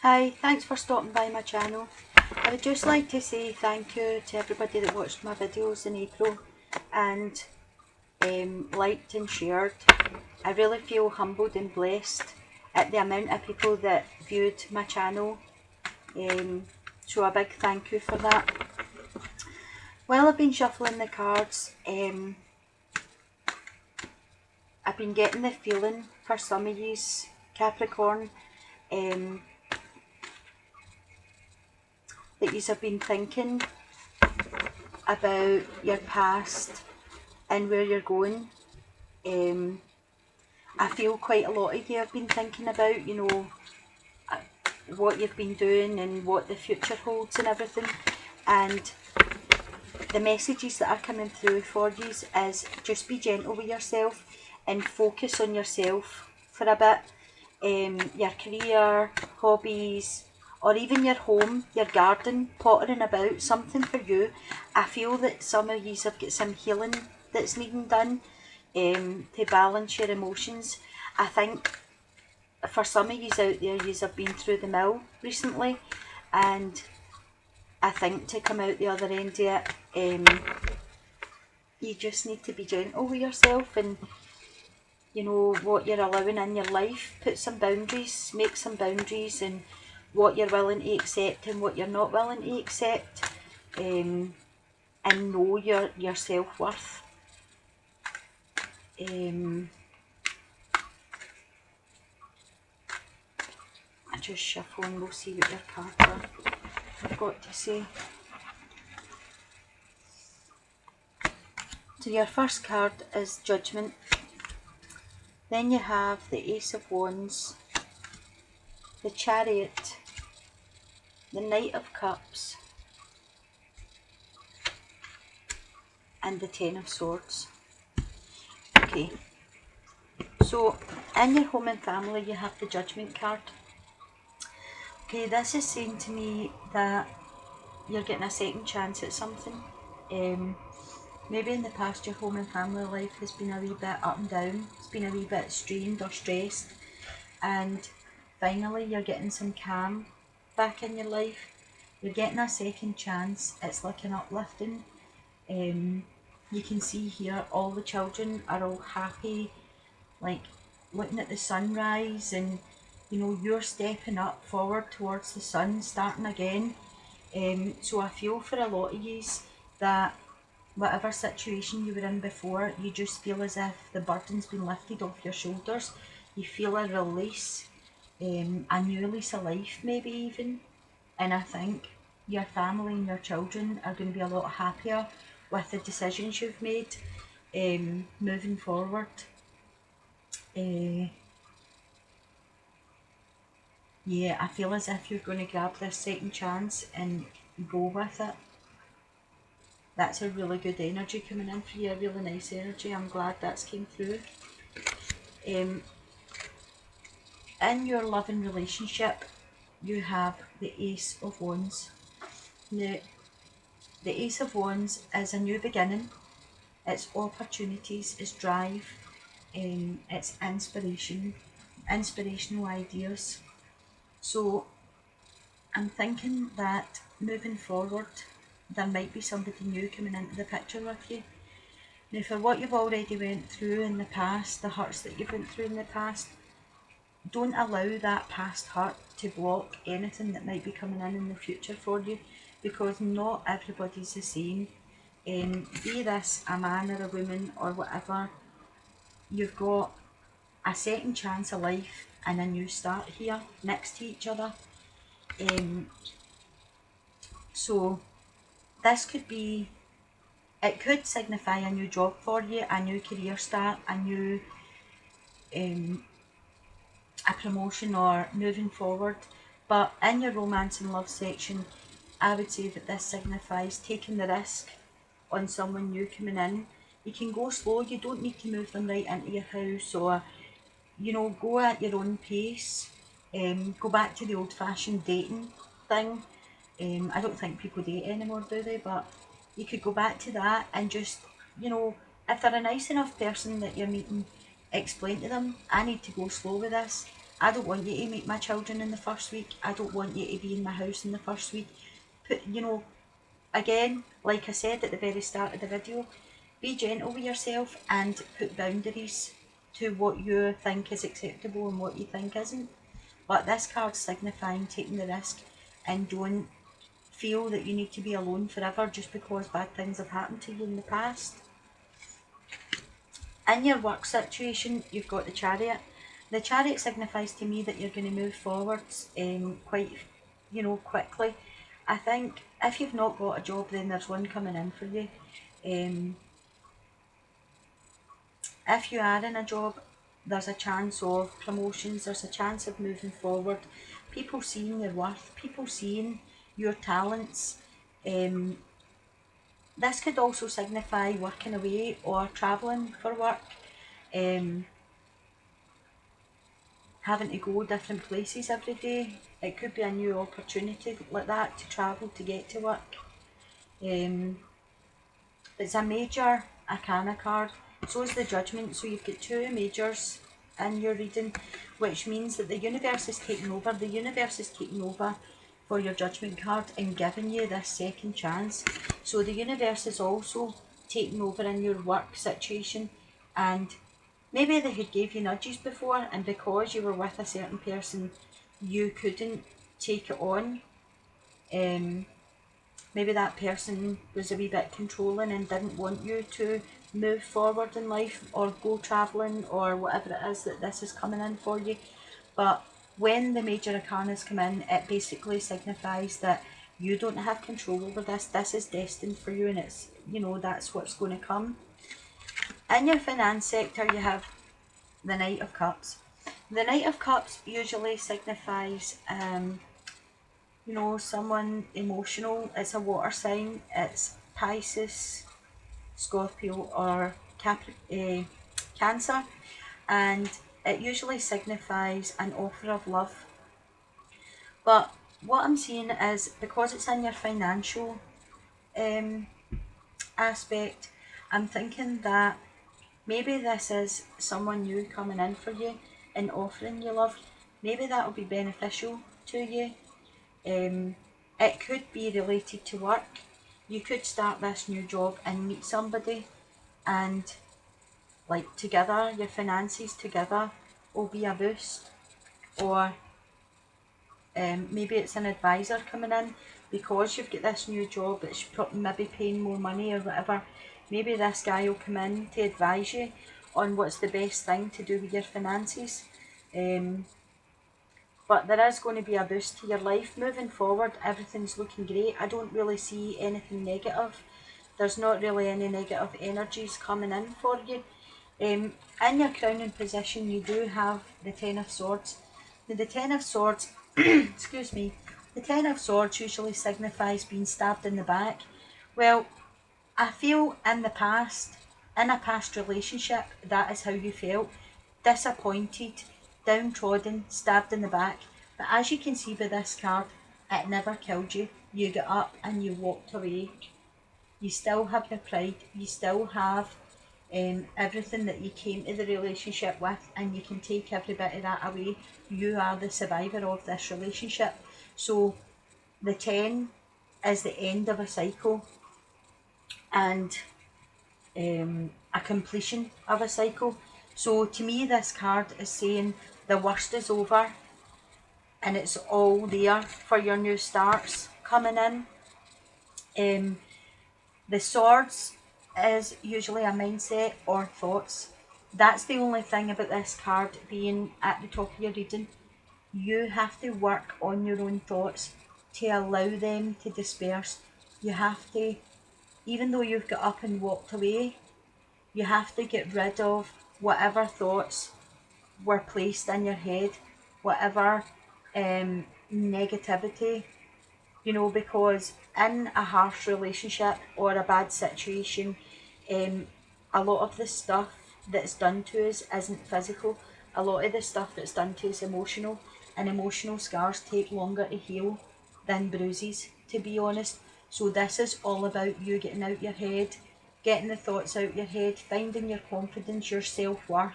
Hi, thanks for stopping by my channel. I would just like to say thank you to everybody that watched my videos in April and liked and shared. I really feel humbled and blessed at the amount of people that viewed my channel. So a big thank you for that. While I've been shuffling the cards, I've been getting the feeling for some of yous, Capricorn, that yous have been thinking about your past and where you're going. I feel quite a lot of you have been thinking about, what you've been doing and what the future holds and everything. And the messages that are coming through for you is just be gentle with yourself and focus on yourself for a bit. Your career, hobbies, or even your home, your garden, pottering about, something for you. I feel that some of you have got some healing that's needing done to balance your emotions. I think for some of you out there, you have been through the mill recently, and I think to come out the other end of it, you just need to be gentle with yourself and what you're allowing in your life. Put some boundaries, make some boundaries, and what you're willing to accept and what you're not willing to accept, and know your self-worth. I just shuffle and we'll see what your cards have got to say. So your first card is Judgment. Then you have the Ace of Wands, the Chariot, the Knight of Cups, and the Ten of Swords. Okay, so in your home and family you have the Judgment card. Okay, this is saying to me that you're getting a second chance at something. Maybe in the past your home and family life has been a wee bit up and down, it's been a wee bit strained or stressed, and finally you're getting some calm back in your life. You're getting a second chance, it's like an uplifting. You can see here all the children are all happy, like looking at the sunrise, and you're stepping up forward towards the sun, starting again. So I feel for a lot of yous that whatever situation you were in before, you just feel as if the burden's been lifted off your shoulders. You feel a release, a new lease of life maybe even. And I think your family and your children are going to be a lot happier with the decisions you've made moving forward. Yeah, I feel as if you're going to grab this second chance and go with it. That's a really good energy coming in for you, a really nice energy. I'm glad that's came through. In your loving relationship, you have the Ace of Wands. Now, the Ace of Wands is a new beginning. It's opportunities, it's drive, it's inspiration, inspirational ideas. So I'm thinking that moving forward, there might be somebody new coming into the picture with you. Now, for what you've already went through in the past, the hurts that you've went through in the past, don't allow that past hurt to block anything that might be coming in the future for you, because not everybody's the same. Be this a man or a woman or whatever, you've got a second chance of life and a new start here next to each other. So this could be, it could signify a new job for you, a new career start, a new a promotion or moving forward. But in your romance and love section, I would say that this signifies taking the risk on someone new coming in. You can go slow, you don't need to move them right into your house, or go at your own pace. Go back to the old-fashioned dating thing. I don't think people date anymore, do they? But you could go back to that and just, if they're a nice enough person that you're meeting, explain to them, I need to go slow with this. I don't want you to meet my children in the first week. I don't want you to be in my house in the first week. Put, again, like I said at the very start of the video, be gentle with yourself and put boundaries to what you think is acceptable and what you think isn't. But this card's signifying taking the risk, and don't feel that you need to be alone forever just because bad things have happened to you in the past. In your work situation, you've got the Chariot. The Chariot signifies to me that you're going to move forwards quite, quickly. I think if you've not got a job, then there's one coming in for you. If you are in a job, there's a chance of promotions, there's a chance of moving forward, people seeing your worth, people seeing your talents. This could also signify working away or travelling for work, having to go different places every day. It could be a new opportunity like that to travel to get to work. It's a major arcana card, so is the Judgment, so you've got two majors in your reading, which means that the universe is taking over. The universe is taking over for your Judgment card and giving you this second chance. So the universe is also taking over in your work situation, and maybe they had gave you nudges before, and because you were with a certain person, you couldn't take it on. Maybe that person was a wee bit controlling and didn't want you to move forward in life or go travelling or whatever it is that this is coming in for you. But when the major arcanas come in, it basically signifies that you don't have control over this. This is destined for you, and it's, that's what's going to come. In your finance sector, you have the Knight of Cups. The Knight of Cups usually signifies someone emotional. It's a water sign. It's Pisces, Scorpio, or Cancer, and it usually signifies an offer of love. But what I'm seeing is, because it's in your financial aspect, I'm thinking that maybe this is someone new coming in for you and offering you love. Maybe that will be beneficial to you. It could be related to work. You could start this new job and meet somebody, and like together, your finances together will be a boost. Or maybe it's an advisor coming in because you've got this new job, it's maybe paying more money or whatever. Maybe this guy will come in to advise you on what's the best thing to do with your finances. But there is going to be a boost to your life moving forward. Everything's looking great. I don't really see anything negative. There's not really any negative energies coming in for you. In your crowning position, you do have the Ten of Swords. Now, the Ten of Swords, excuse me, the Ten of Swords usually signifies being stabbed in the back. Well, I feel in a past relationship, that is how you felt. Disappointed, downtrodden, stabbed in the back. But as you can see by this card, it never killed you. You got up and you walked away. You still have your pride. You still have everything that you came to the relationship with, and you can take every bit of that away. You are the survivor of this relationship. So the 10 is the end of a cycle and a completion of a cycle. So to me, this card is saying the worst is over and it's all there for your new starts coming in. The Swords is usually a mindset or thoughts. That's the only thing about this card being at the top of your reading. You have to work on your own thoughts to allow them to disperse. You have to, even though you've got up and walked away, you have to get rid of whatever thoughts were placed in your head, whatever negativity, because in a harsh relationship or a bad situation, a lot of the stuff that's done to us isn't physical. A lot of the stuff that's done to us is emotional, and emotional scars take longer to heal than bruises, to be honest. So this is all about you getting out your head, getting the thoughts out your head, finding your confidence, your self-worth,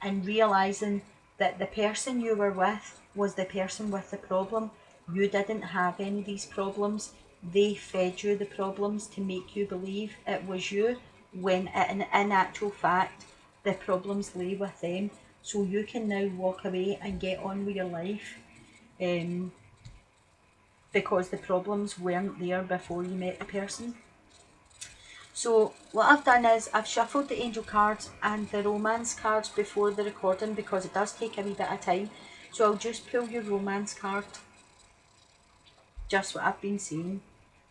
and realising that the person you were with was the person with the problem. You didn't have any of these problems. They fed you the problems to make you believe it was you, when in actual fact the problems lay with them. So you can now walk away and get on with your life, because the problems weren't there before you met the person. So what I've done is I've shuffled the angel cards and the romance cards before the recording, because it does take a wee bit of time. So I'll just pull your romance card, just what I've been saying.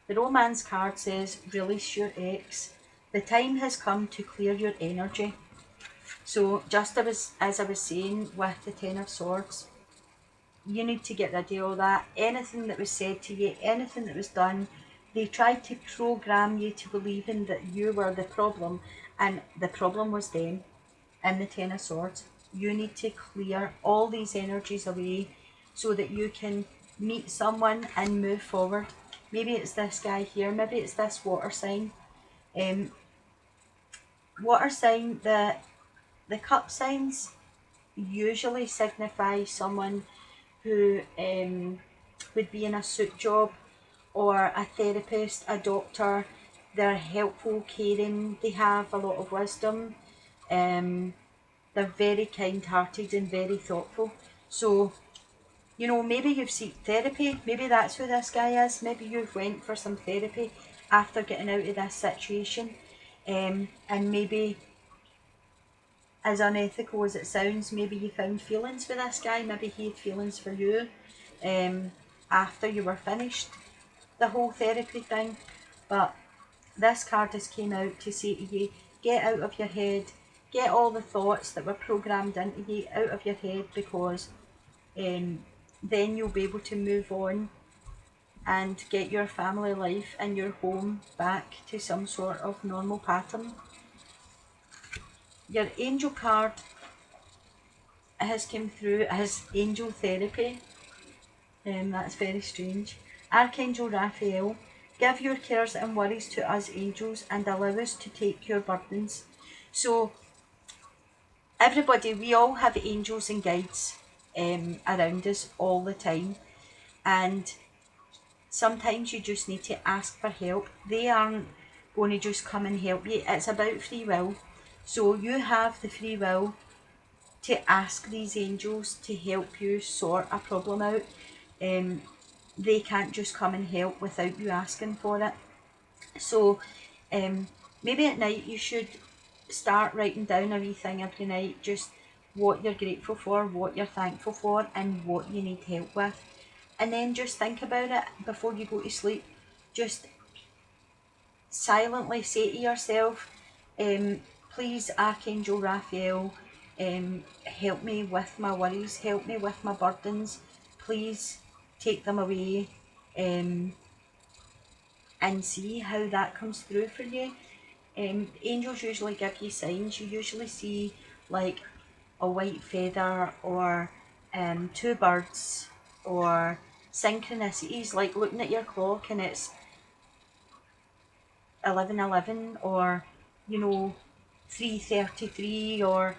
The romance card says, release your ex. The time has come to clear your energy. So just as I was saying with the Ten of Swords, you need to get rid of all that. Anything that was said to you, anything that was done, they tried to program you to believing that you were the problem, and the problem was them. In the Ten of Swords, you need to clear all these energies away so that you can meet someone and move forward. Maybe it's this guy here, maybe it's this water sign. Water sign, the cup signs usually signify someone who would be in a suit job, or a therapist, a doctor. They're helpful, caring, they have a lot of wisdom, they're very kind-hearted and very thoughtful. So, you know, maybe you've sought therapy, maybe that's who this guy is, maybe you've went for some therapy after getting out of this situation, and maybe, as unethical as it sounds, maybe you found feelings for this guy, maybe he had feelings for you after you were finished the whole therapy thing. But this card has came out to say to you, get out of your head, get all the thoughts that were programmed into you out of your head, because then you'll be able to move on and get your family life and your home back to some sort of normal pattern. Your angel card has come through as angel therapy. That's very strange. Archangel Raphael, give your cares and worries to us angels and allow us to take your burdens. So everybody, we all have angels and guides around us all the time, and sometimes you just need to ask for help. They aren't going to just come and help you. It's about free will. So you have the free will to ask these angels to help you sort a problem out. They can't just come and help without you asking for it. So maybe at night you should start writing down a wee thing every night, just what you're grateful for, what you're thankful for, and what you need help with. And then just think about it before you go to sleep. Just silently say to yourself, please Archangel Raphael, help me with my worries, help me with my burdens, please take them away, and see how that comes through for you. Angels usually give you signs. You usually see like a white feather, or two birds, or synchronicities, like looking at your clock and it's 11:11, or 3:33, or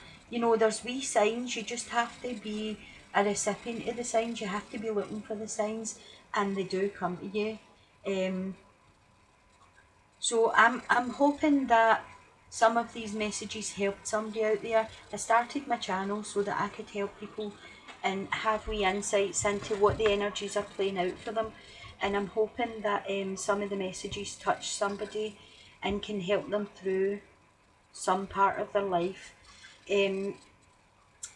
there's wee signs. You just have to be a recipient of the signs. You have to be looking for the signs, and they do come to you. So I'm hoping that some of these messages helped somebody out there. I started my channel so that I could help people and have wee insights into what the energies are playing out for them. And I'm hoping that some of the messages touch somebody and can help them through some part of their life.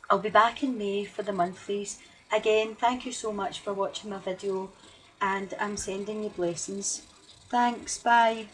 I'll be back in May for the monthlies. Again, thank you so much for watching my video, and I'm sending you blessings. Thanks, bye.